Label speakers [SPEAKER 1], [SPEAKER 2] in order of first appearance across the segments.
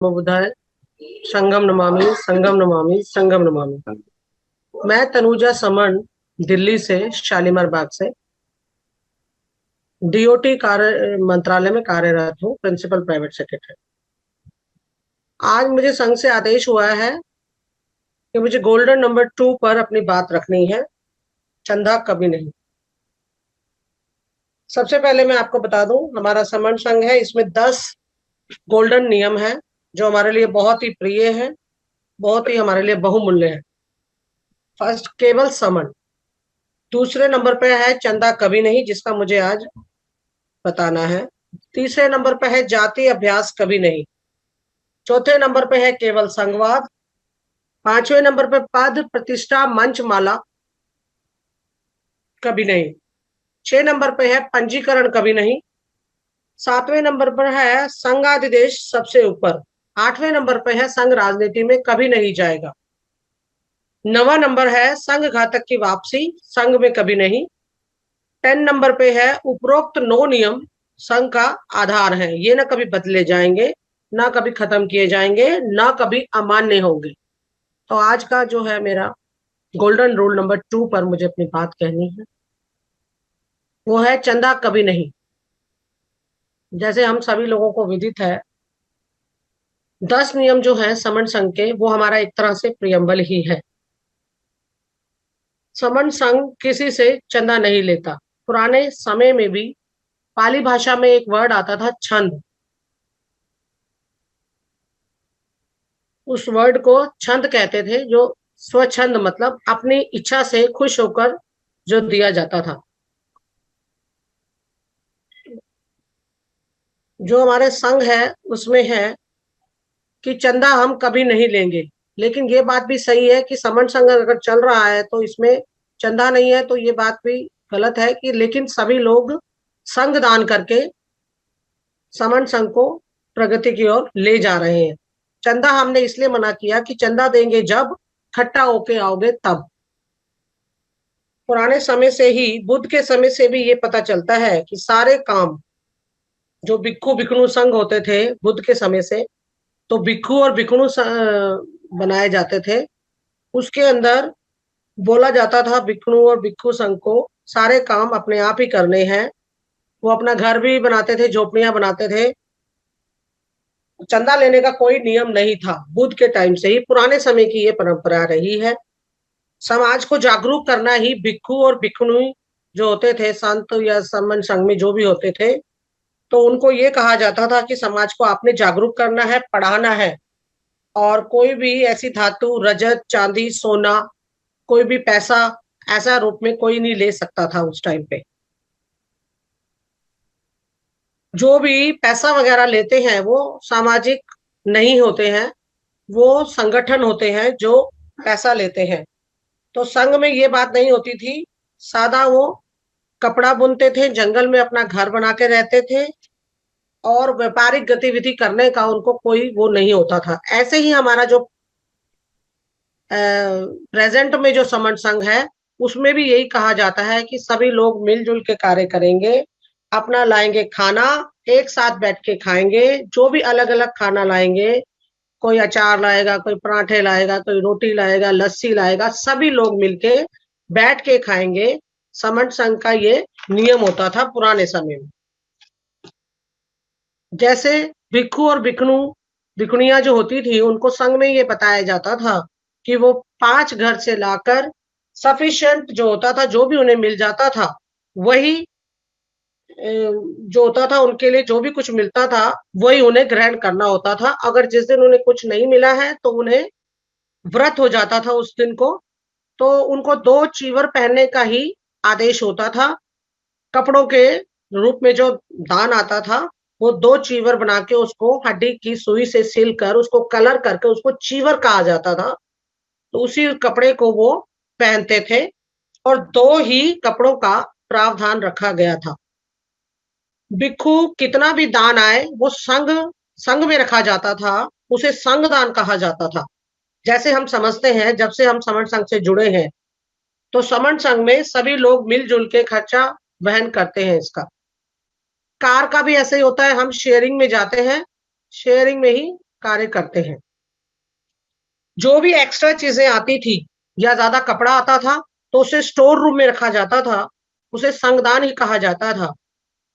[SPEAKER 1] बुधाय संगम नमामि संगम नमामि संगम नमामि। मैं तनुजा समन दिल्ली से शालीमार बाग से डीओटी कार्य मंत्रालय में कार्यरत हूँ, प्रिंसिपल प्राइवेट सेक्रेटरी। आज मुझे संघ से आदेश हुआ है कि मुझे गोल्डन नंबर 2 पर अपनी बात रखनी है, चंदा कभी नहीं। सबसे पहले मैं आपको बता दूं, हमारा समन संघ है, इसमें 10 गोल्डन नियम है जो हमारे लिए बहुत ही प्रिय है, बहुत ही हमारे लिए बहुमूल्य है। फर्स्ट, केवल समन। दूसरे नंबर पे है चंदा कभी नहीं, जिसका मुझे आज बताना है। तीसरे नंबर पे है जाति अभ्यास कभी नहीं। चौथे नंबर पे है केवल संघवाद। पांचवें नंबर पे पद प्रतिष्ठा मंच माला कभी नहीं। 6 नंबर पे है पंजीकरण कभी नहीं। 7वें नंबर पर है संघाधिदेश सबसे ऊपर। 8वें नंबर पे है संघ राजनीति में कभी नहीं जाएगा। 9वां नंबर है संघ घातक की वापसी, संघ में कभी नहीं। 10 नंबर पे है उपरोक्त 9 नियम संघ का आधार है, ये ना कभी बदले जाएंगे, ना कभी खत्म किए जाएंगे, ना कभी अमान्य होंगे। तो आज का जो है मेरा गोल्डन रूल नंबर 2 पर मुझे अपनी बात कहनी है, वो है चंदा कभी नहीं। जैसे हम सभी लोगों को विदित है, 10 नियम जो है समन संघ के, वो हमारा एक तरह से प्रियम्बल ही है। समन संघ किसी से चंदा नहीं लेता। पुराने समय में भी पाली भाषा में एक वर्ड आता था छंद। उस वर्ड को छंद कहते थे, जो स्वच्छंद मतलब अपनी इच्छा से खुश होकर जो दिया जाता था। जो हमारे संघ है उसमें है कि चंदा हम कभी नहीं लेंगे। लेकिन ये बात भी सही है कि समन संघ अगर चल रहा है तो इसमें चंदा नहीं है, तो ये बात भी गलत है कि लेकिन सभी लोग संघ दान करके समन संघ को प्रगति की ओर ले जा रहे हैं। चंदा हमने इसलिए मना किया कि चंदा देंगे जब, खट्टा होके आओगे तब। पुराने समय से ही, बुद्ध के समय से भी ये पता चलता है कि सारे काम जो भिक्खु भिक्खुनु संघ होते थे बुद्ध के समय से, तो भिक्खु और भिक्खुनु बनाए जाते थे। उसके अंदर बोला जाता था भिक्खुनु और भिक्खु संघ को सारे काम अपने आप ही करने हैं। वो अपना घर भी बनाते थे, झोपड़ियां बनाते थे। चंदा लेने का कोई नियम नहीं था। बुद्ध के टाइम से ही, पुराने समय की ये परंपरा रही है। समाज को जागरूक करना ही भिक्खु और भिक्खुनी जो होते थे, संत या समन संघ में जो भी होते थे, तो उनको ये कहा जाता था कि समाज को आपने जागरूक करना है, पढ़ाना है। और कोई भी ऐसी धातु, रजत, चांदी, सोना, कोई भी पैसा ऐसा रूप में कोई नहीं ले सकता था उस टाइम पे। जो भी पैसा वगैरह लेते हैं वो सामाजिक नहीं होते हैं, वो संगठन होते हैं जो पैसा लेते हैं। तो संघ में ये बात नहीं होती थी। सादा वो कपड़ा बुनते थे, जंगल में अपना घर बना के रहते थे, और व्यापारिक गतिविधि करने का उनको कोई वो नहीं होता था। ऐसे ही हमारा जो प्रेजेंट में जो समन संघ है, उसमें भी यही कहा जाता है कि सभी लोग मिलजुल के कार्य करेंगे, अपना लाएंगे खाना, एक साथ बैठ के खाएंगे। जो भी अलग अलग खाना लाएंगे, कोई अचार लाएगा, कोई पराठे लाएगा, कोई रोटी लाएगा, लस्सी लाएगा, सभी लोग मिलके बैठ के खाएंगे। समन संघ का ये नियम होता था पुराने समय में। जैसे भिक्खु और भिक्खुनु भिक्खुनियां जो होती थी, उनको संघ में ये बताया जाता था कि वो 5 घर से लाकर सफिशिएंट जो होता था, जो भी उन्हें मिल जाता था, वही जो होता था उनके लिए, जो भी कुछ मिलता था वही उन्हें ग्रहण करना होता था। अगर जिस दिन उन्हें कुछ नहीं मिला है तो उन्हें व्रत हो जाता था उस दिन को। तो उनको 2 चीवर पहनने का ही आदेश होता था। कपड़ों के रूप में जो दान आता था, वो 2 चीवर बना के उसको हड्डी की सुई से सिल कर उसको कलर करके उसको चीवर कहा जाता था। तो उसी कपड़े को वो पहनते थे, और 2 ही कपड़ों का प्रावधान रखा गया था। भिक्खु कितना भी दान आए वो संघ संघ में रखा जाता था, उसे संघ दान कहा जाता था। जैसे हम समझते हैं, जब से हम समन संघ से जुड़े हैं, तो समन संघ में सभी लोग मिलजुल के खर्चा वहन करते हैं इसका। कार का भी ऐसे ही होता है, हम शेयरिंग में जाते हैं, शेयरिंग में ही कार्य करते हैं। जो भी एक्स्ट्रा चीजें आती थी या ज्यादा कपड़ा आता था तो उसे स्टोर रूम में रखा जाता था, उसे संगदान ही कहा जाता था।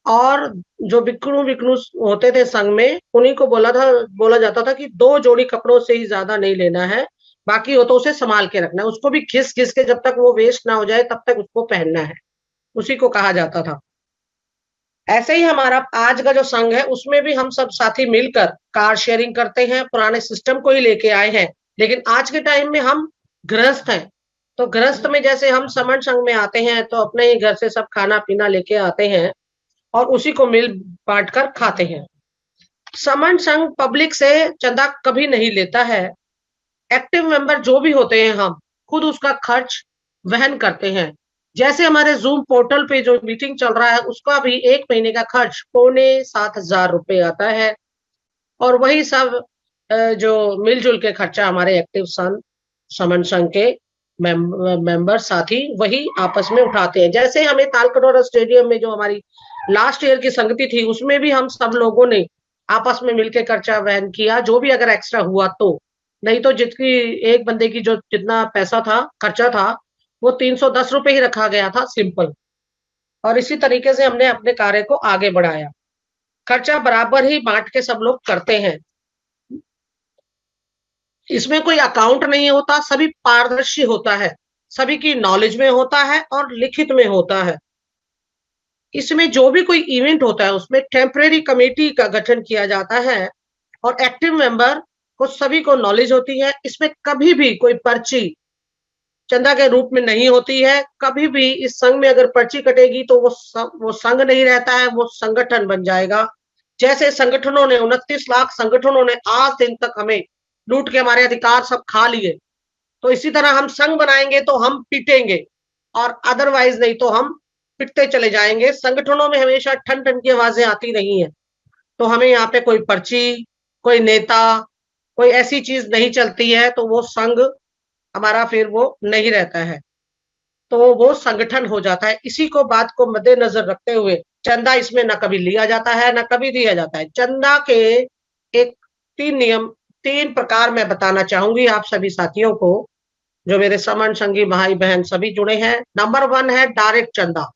[SPEAKER 1] और जो बिक्रू बिक्रू होते थे संघ में, उन्हीं को बोला जाता था कि 2 जोड़ी कपड़ों से ही ज्यादा नहीं लेना है, बाकी हो तो उसे संभाल के रखना है, उसको भी घिस घिस के जब तक वो वेस्ट ना हो जाए तब तक उसको पहनना है, उसी को कहा जाता था। ऐसे ही हमारा आज का जो संघ है उसमें भी हम सब साथी मिलकर कार शेयरिंग करते हैं, पुराने सिस्टम को ही लेके आए हैं। लेकिन आज के टाइम में हम गृहस्थ हैं, तो गृहस्थ में जैसे हम समण संघ में आते हैं तो अपने ही घर से सब खाना पीना लेके आते हैं और उसी को मिल बांट कर खाते हैं। समण संघ पब्लिक से चंदा कभी नहीं लेता है। एक्टिव मेंबर जो भी होते हैं हम खुद उसका खर्च वहन करते हैं। जैसे हमारे जूम पोर्टल पे जो मीटिंग चल रहा है उसका भी 1 महीने का खर्च 6,75,000 रुपए आता है। और वही सब जो मिलजुल के खर्चा हमारे एक्टिव समन संघ के मेंबर साथी वही आपस में उठाते हैं। जैसे हमें तालकटोरा स्टेडियम में जो हमारी लास्ट ईयर की संगति थी उसमें भी हम सब लोगों ने आपस में मिलकर खर्चा वहन किया, जो भी अगर एक्स्ट्रा हुआ तो। नहीं तो जितनी एक बंदे की जो जितना पैसा था खर्चा था वो 310 रुपए ही रखा गया था, सिंपल। और इसी तरीके से हमने अपने कार्य को आगे बढ़ाया। खर्चा बराबर ही बांट के सब लोग करते हैं, इसमें कोई अकाउंट नहीं होता, सभी पारदर्शी होता है, सभी की नॉलेज में होता है और लिखित में होता है। इसमें जो भी कोई इवेंट होता है उसमें टेम्परेरी कमेटी का गठन किया जाता है और एक्टिव मेंबर को सभी को नॉलेज होती है। इसमें कभी भी कोई पर्ची चंदा के रूप में नहीं होती है। कभी भी इस संघ में अगर पर्ची कटेगी तो वो संघ नहीं रहता है, वो संगठन बन जाएगा। जैसे संगठनों ने 29 लाख संगठनों ने आज दिन तक हमें लूट के हमारे अधिकार सब खा लिए, तो इसी तरह हम संघ बनाएंगे तो हम पीटेंगे और अदरवाइज नहीं तो हम पिटते चले जाएंगे। संगठनों में हमेशा ठन ठन की आवाजें आती रही हैं, तो हमें यहाँ पे कोई पर्ची, कोई नेता, कोई ऐसी चीज नहीं चलती है, तो वो संघ हमारा फिर वो नहीं रहता है, तो वो संगठन हो जाता है। इसी को बात को मद्देनजर रखते हुए चंदा इसमें न कभी लिया जाता है न कभी दिया जाता है। चंदा के एक 3 नियम, 3 प्रकार मैं बताना चाहूंगी आप सभी साथियों को, जो मेरे समन संगी भाई बहन सभी जुड़े हैं। नंबर 1 है डायरेक्ट चंदा।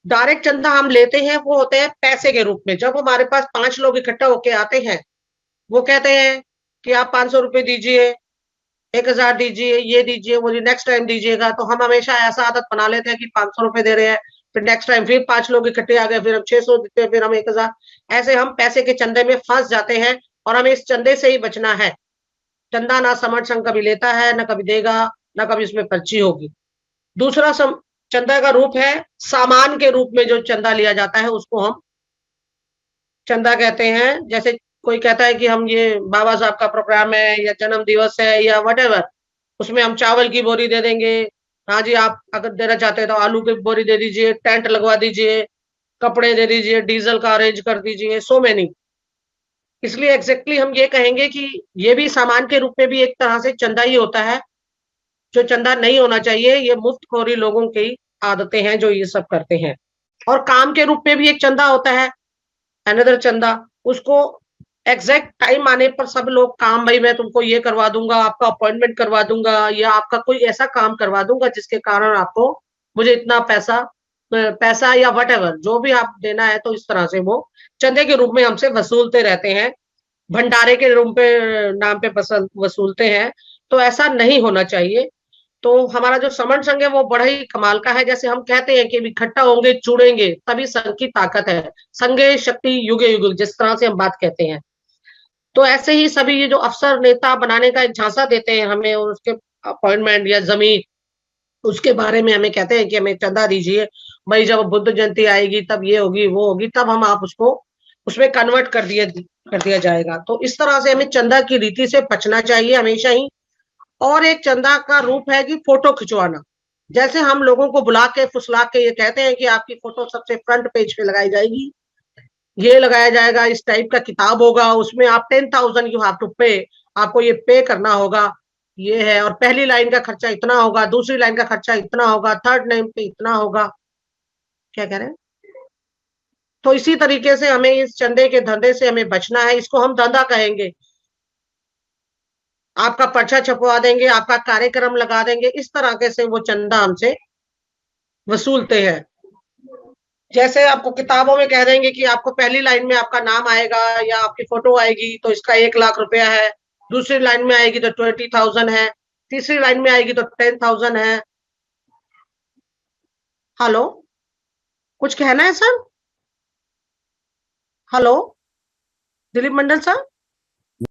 [SPEAKER 1] डायरेक्ट चंदा हम लेते हैं वो होते हैं पैसे के रूप में। जब हमारे पास 5 लोग इकट्ठा होके आते हैं, वो कहते हैं कि आप 500 रुपए दीजिए, 1,000 दीजिए, ये दीजिए, मुझे नेक्स्ट टाइम दीजिएगा। तो हम हमेशा ऐसा आदत बना लेते हैं कि 500 रुपए दे रहे हैं, फिर नेक्स्ट टाइम फिर 5 लोग इकट्ठे आ गए, फिर हम 600 देते हैं, फिर हम 1,000। ऐसे हम पैसे के चंदे में फंस जाते हैं और हमें इस चंदे से ही बचना है। चंदा ना समर्थन संघ कभी लेता है, ना कभी देगा, ना कभी उसमें पर्ची होगी। दूसरा चंदा का रूप है सामान के रूप में जो चंदा लिया जाता है उसको हम चंदा कहते हैं। जैसे कोई कहता है कि हम ये बाबा साहब का प्रोग्राम है या जन्म दिवस है या वटेवर, उसमें हम चावल की बोरी दे देंगे। हाँ जी, आप अगर देना चाहते हैं तो आलू की बोरी दे दीजिए, टेंट लगवा दीजिए, कपड़े दे दीजिए, डीजल का अरेंज कर दीजिए, सो मैनी। इसलिए एग्जैक्टली हम ये कहेंगे कि ये भी सामान के रूप में भी एक तरह से चंदा ही होता है। जो चंदा नहीं होना चाहिए, ये मुफ्तखोरी लोगों की आदतें हैं जो ये सब करते हैं। और काम के रूप में भी एक चंदा होता है, अनदर चंदा। उसको एग्जैक्ट टाइम आने पर सब लोग काम, भाई मैं तुमको ये करवा दूंगा, आपका अपॉइंटमेंट करवा दूंगा या आपका कोई ऐसा काम करवा दूंगा जिसके कारण आपको मुझे इतना पैसा या वट जो भी आप देना है, तो इस तरह से वो चंदे के रूप में हमसे वसूलते रहते हैं, भंडारे के रूप पे नाम पे वसूलते हैं। तो ऐसा नहीं होना चाहिए। तो हमारा जो समन संघ है वो बड़ा ही कमाल का है। जैसे हम कहते हैं कि इकट्ठा होंगे जुड़ेंगे तभी संघ की ताकत है, संघे शक्ति युगे युग, जिस तरह से हम बात कहते हैं। तो ऐसे ही सभी ये जो अफसर नेता बनाने का एक झांसा देते हैं हमें, और उसके अपॉइंटमेंट या जमीन उसके बारे में हमें कहते हैं कि हमें चंदा दीजिए, भाई जब बुद्ध जयंती आएगी तब ये होगी वो होगी, तब हम आप उसको उसमें कन्वर्ट कर दिया जाएगा। तो इस तरह से हमें चंदा की रीति से बचना चाहिए हमेशा ही। और एक चंदा का रूप है कि फोटो खिंचवाना। जैसे हम लोगों को बुला के फुसला के ये कहते हैं कि आपकी फोटो सबसे फ्रंट पेज पे लगाई जाएगी, ये लगाया जाएगा, इस टाइप का किताब होगा, उसमें आप 10,000 यू हैव टू पे, आपको ये पे करना होगा, ये है। और पहली लाइन का खर्चा इतना होगा, दूसरी लाइन का खर्चा इतना होगा, थर्ड लाइन पे इतना होगा। क्या कह रहे हैं? तो इसी तरीके से हमें इस चंदे के धंधे से हमें बचना है। इसको हम धंधा कहेंगे। आपका पर्चा छपवा देंगे, आपका कार्यक्रम लगा देंगे, इस तरह के से वो चंदा हमसे वसूलते हैं। जैसे आपको किताबों में कह देंगे कि आपको पहली लाइन में आपका नाम आएगा या आपकी फोटो आएगी तो इसका 1 लाख रुपया है, दूसरी लाइन में आएगी तो 20,000 है, तीसरी लाइन में आएगी तो 10,000 है। हेलो, कुछ कहना है sir? Hello, Dilip Mandal sir.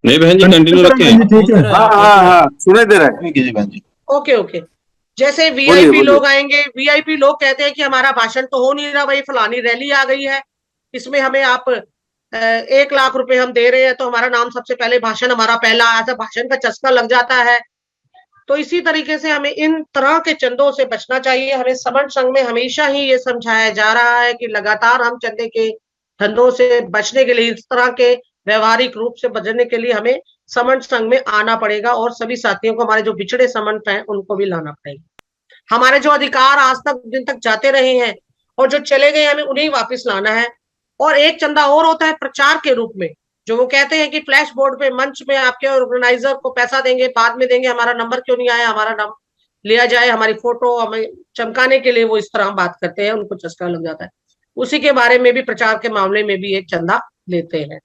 [SPEAKER 2] नहीं बहन जी, कंटिन्यू रखें।
[SPEAKER 3] ठीक है।
[SPEAKER 4] हाँ हाँ हाँ, सुने दे रहे हैं।
[SPEAKER 2] कीजिए बहन जी।
[SPEAKER 1] Okay okay. जैसे
[SPEAKER 4] बोलिए,
[SPEAKER 1] वीआईपी
[SPEAKER 4] बोलिए।
[SPEAKER 1] लोग आएंगे, वीआईपी लोग कहते हैं कि हमारा भाषण तो हो नहीं रहा भाई, फलानी रैली आ गई है, इसमें हमें आप 1 लाख रुपए हम दे रहे हैं, तो हमारा नाम सबसे पहले भाषण हमारा पहला आया था, भाषण का चस्का लग जाता है। तो इसी तरीके से हमें इन तरह के चंदों से बचना चाहिए। हमें समण संघ में हमेशा ही ये समझाया जा रहा है कि लगातार हम चंदे के धंधों से बचने के लिए, इस तरह के व्यवहारिक रूप से बचने के लिए हमें समण संघ में आना पड़ेगा, और सभी साथियों को, हमारे जो बिछड़े समंत हैं उनको भी लाना पड़ेगा। हमारे जो अधिकार आज तक दिन तक जाते रहे हैं और जो चले गए, हमें उन्हें वापस लाना है। और एक चंदा और होता है प्रचार के रूप में, जो वो कहते हैं कि फ्लैश बोर्ड पे मंच में आपके ऑर्गेनाइजर को पैसा देंगे, बाद में देंगे, हमारा नंबर क्यों नहीं आया, हमारा नाम लिया जाए, हमारी फोटो हमें चमकाने के लिए वो इस तरह बात करते हैं, उनको चस्का लग जाता है। उसी के बारे में भी, प्रचार के मामले में भी एक चंदा लेते हैं।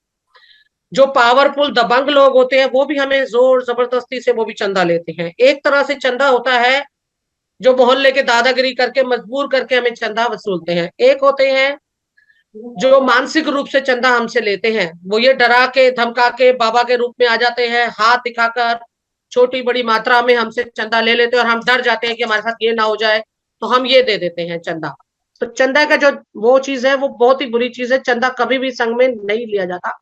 [SPEAKER 1] जो पावरफुल दबंग लोग होते हैं वो भी हमें जोर जबरदस्ती से वो भी चंदा लेते हैं। एक तरह से चंदा होता है जो मोहल्ले के दादागिरी करके मजबूर करके हमें चंदा वसूलते हैं। एक होते हैं जो मानसिक रूप से चंदा हमसे लेते हैं, वो ये डरा के धमका के बाबा के रूप में आ जाते हैं, हाथ दिखाकर छोटी बड़ी मात्रा में हमसे चंदा ले लेते हैं, और हम डर जाते हैं कि हमारे साथ ये ना हो जाए, तो हम ये दे देते हैं चंदा। तो चंदा का जो वो चीज है वो बहुत ही बुरी चीज है। चंदा कभी भी संघ में नहीं लिया जाता,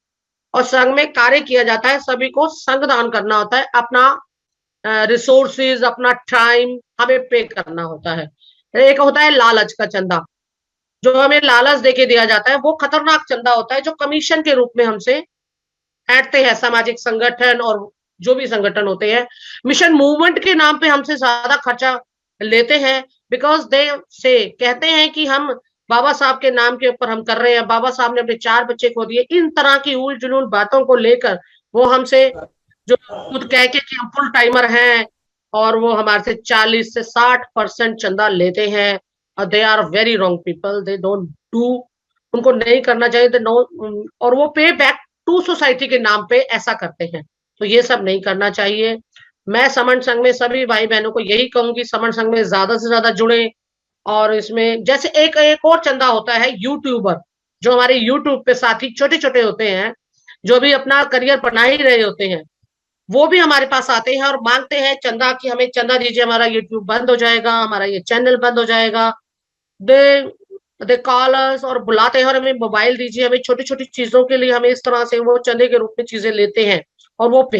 [SPEAKER 1] और संघ में कार्य किया जाता है, सभी को संघ दान करना होता है, अपना रिसोर्सेज, अपना टाइम हमें पे करना होता है। एक होता है लालच का चंदा, जो हमें लालच देके दिया जाता है, वो खतरनाक चंदा होता है, जो कमीशन के रूप में हमसे ऐंठते हैं सामाजिक संगठन और जो भी संगठन होते हैं। मिशन मूवमेंट के नाम पे हमसे ज्यादा खर्चा लेते हैं, बिकॉज दे से कहते हैं कि हम बाबा साहब के नाम के ऊपर हम कर रहे हैं, बाबा साहब ने अपने 4 बच्चे खो दिए, इन तरह की उल जुलूल बातों को लेकर वो हमसे, जो खुद कह के कि हम फुल टाइमर हैं, और वो हमारे से 40 से 60% चंदा लेते हैं। They are very wrong people, they don't do, उनको नहीं करना चाहिए, नो। और वो पे बैक टू सोसाइटी के नाम पे ऐसा करते हैं, तो ये सब नहीं करना चाहिए। मैं समण संघ में सभी भाई बहनों को यही कहूंगी, समण संघ में ज्यादा से ज्यादा जुड़े। और इसमें जैसे एक एक और चंदा होता है यूट्यूबर, जो हमारे यूट्यूब पे साथी छोटे छोटे होते हैं, जो भी अपना करियर बना ही रहे होते हैं, वो भी हमारे पास आते हैं और मांगते हैं चंदा, कि हमें चंदा दीजिए, हमारा यूट्यूब बंद हो जाएगा, हमारा ये चैनल बंद हो जाएगा। दे दे कॉल अस, और बुलाते हैं, और हमें मोबाइल दीजिए, हमें छोटी छोटी चीजों के लिए हमें इस तरह से वो चंदे के रूप में चीजें लेते हैं। और वो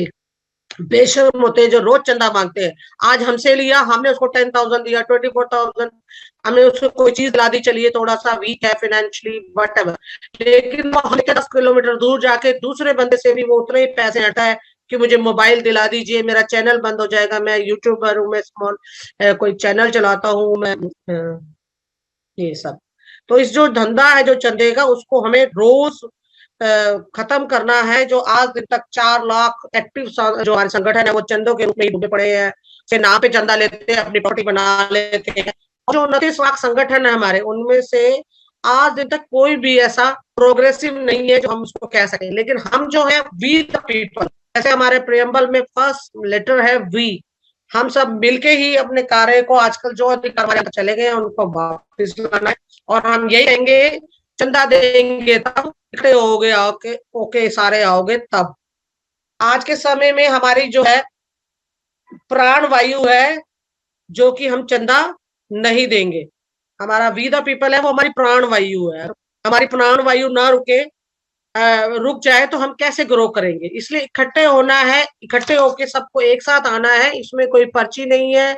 [SPEAKER 1] बेशर्म होते हैं जो रोज चंदा मांगते हैं। आज हमसे लिया, हमने उसको 10,000 दिया, 24,000, हमने उसको कोई चीज ला दी, चलिए थोड़ा सा वीक है फाइनेंशियली वट एवर, लेकिन वो हमें 10 किलोमीटर दूर जाके दूसरे बंदे से भी वो उतने ही पैसे हटा है कि मुझे मोबाइल दिला दीजिए, मेरा चैनल बंद हो जाएगा, मैं यूट्यूबर हूँ, मैं स्मॉल कोई चैनल चलाता हूँ, मैं ये सब। तो इस जो धंधा है जो चंदे का, उसको हमें रोज खत्म करना है। जो आज दिन तक 4 लाख एक्टिव जो हमारे संगठन है वो चंदों के रूप में ही डूबे पड़े हैं, से नाम पे चंदा लेते हैं, अपनी प्रॉपर्टी बना लेते हैं। और जो 29 लाख संगठन है हमारे, उनमें से आज दिन तक कोई भी ऐसा प्रोग्रेसिव नहीं है जो हम उसको कह सकें। लेकिन हम जो है वी द पीपल, जैसे हमारे प्रियम्बल में फर्स्ट लेटर है वी, हम सब मिलके ही अपने कार्य को, आजकल जो अधिकार हमारे चले गए हैं उनको वापस लाना है। और हम यही कहेंगे, चंदा देंगे तब, इकट्ठे होगे आओगे, ओके सारे आओगे तब। आज के समय में हमारी जो है प्राण वायु है, जो कि हम चंदा नहीं देंगे। हमारा वी द पीपल है, वो हमारी प्राण वायु है। हमारी प्राण वायु ना रुक जाए तो हम कैसे ग्रो करेंगे। इसलिए इकट्ठे होना है, इकट्ठे होके सबको एक साथ आना है। इसमें कोई पर्ची नहीं है,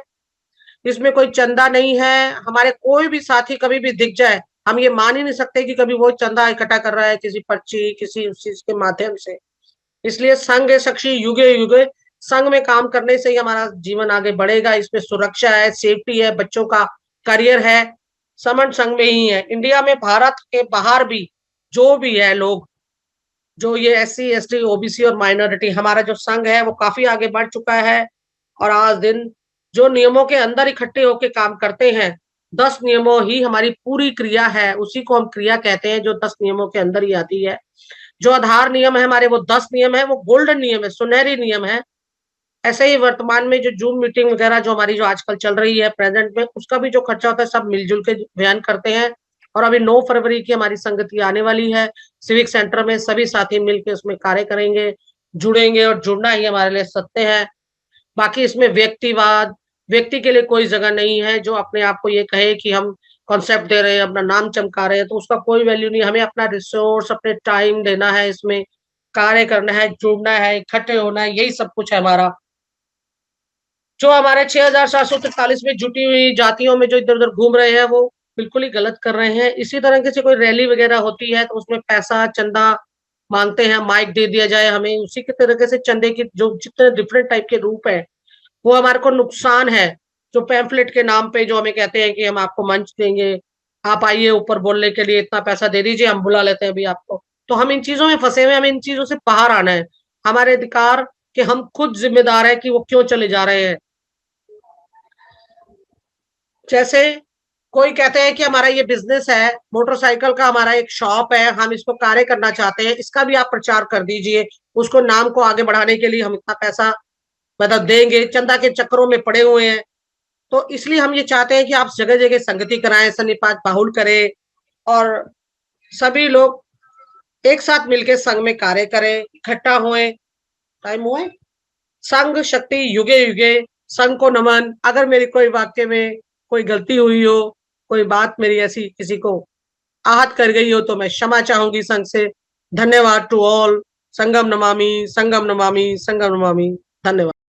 [SPEAKER 1] इसमें कोई चंदा नहीं है। हमारे कोई भी साथी कभी भी दिख जाए, हम ये मान ही नहीं सकते कि कभी वो चंदा इकट्ठा कर रहा है किसी पर्ची, किसी उस चीज के माध्यम से। इसलिए संघ साक्षी युगे युगे, संघ में काम करने से ही हमारा जीवन आगे बढ़ेगा। इसमें सुरक्षा है, सेफ्टी है, बच्चों का करियर है, समण संघ में ही है। इंडिया में, भारत के बाहर भी जो भी है लोग, जो ये SC ST OBC और माइनॉरिटी, हमारा जो संघ है वो काफी आगे बढ़ चुका है। और आज दिन जो नियमों के अंदर इकट्ठे होकर काम करते हैं, 10 नियमों ही हमारी पूरी क्रिया है, उसी को हम क्रिया कहते हैं, जो 10 नियमों के अंदर ही आती है। जो आधार नियम है हमारे, वो 10 नियम है, वो गोल्डन नियम है, सुनहरी नियम है। ऐसे ही वर्तमान में जो जूम मीटिंग वगैरह जो हमारी जो आजकल चल रही है प्रेजेंट में, उसका भी जो खर्चा होता है सब मिलजुल के बयान करते हैं। और अभी 9 फरवरी की हमारी संगति आने वाली है सिविक सेंटर में, सभी साथी मिलकर उसमें कार्य करेंगे, जुड़ेंगे, और जुड़ना ही हमारे लिए सत्य है। बाकी इसमें व्यक्ति के लिए कोई जगह नहीं है। जो अपने आप को ये कहे कि हम कॉन्सेप्ट दे रहे हैं, अपना नाम चमका रहे हैं, तो उसका कोई वैल्यू नहीं। हमें अपना रिसोर्स, अपने टाइम देना है, इसमें कार्य करना है, जुड़ना है, इकट्ठे होना है, यही सब कुछ है हमारा। जो हमारे 6743 में जुटी हुई जातियों में जो इधर उधर घूम रहे हैं, वो बिल्कुल ही गलत कर रहे हैं। इसी तरह की से कोई रैली वगैरह होती है तो उसमें पैसा चंदा मांगते हैं, माइक दे दिया जाए हमें, उसी के तरीके से चंदे की जो जितने डिफरेंट टाइप के रूप है, वो हमारे को नुकसान है। जो पैम्फलेट के नाम पे जो हमें कहते हैं कि हम आपको मंच देंगे, आप आइए ऊपर बोलने के लिए, इतना पैसा दे दीजिए, हम बुला लेते हैं अभी आपको। तो हम इन चीजों में फंसे हुए, हमें इन चीजों से बाहर आना है। हमारे अधिकार के हम खुद जिम्मेदार है कि वो क्यों चले जा रहे हैं। जैसे कोई कहते हैं कि हमारा ये बिजनेस है, मोटरसाइकिल का हमारा एक शॉप है, हम इसको कार्य करना चाहते हैं, इसका भी आप प्रचार कर दीजिए, उसको नाम को आगे बढ़ाने के लिए हम इतना पैसा मतलब देंगे, चंदा के चक्करों में पड़े हुए हैं। तो इसलिए हम ये चाहते हैं कि आप जगह जगह संगति कराएं, सन्निपात बाहुल करें, और सभी लोग एक साथ मिलकर संघ में कार्य करें, इकट्ठा हुए। टाइम हुए। संघ शक्ति युगे युगे, संघ को नमन। अगर मेरी कोई वाक्य में कोई गलती हुई हो, कोई बात मेरी ऐसी किसी को आहत कर गई हो, तो मैं क्षमा चाहूंगी संघ से। धन्यवाद टू ऑल। संगम नमामि, संगम नमामि, संगम नमामि। धन्यवाद।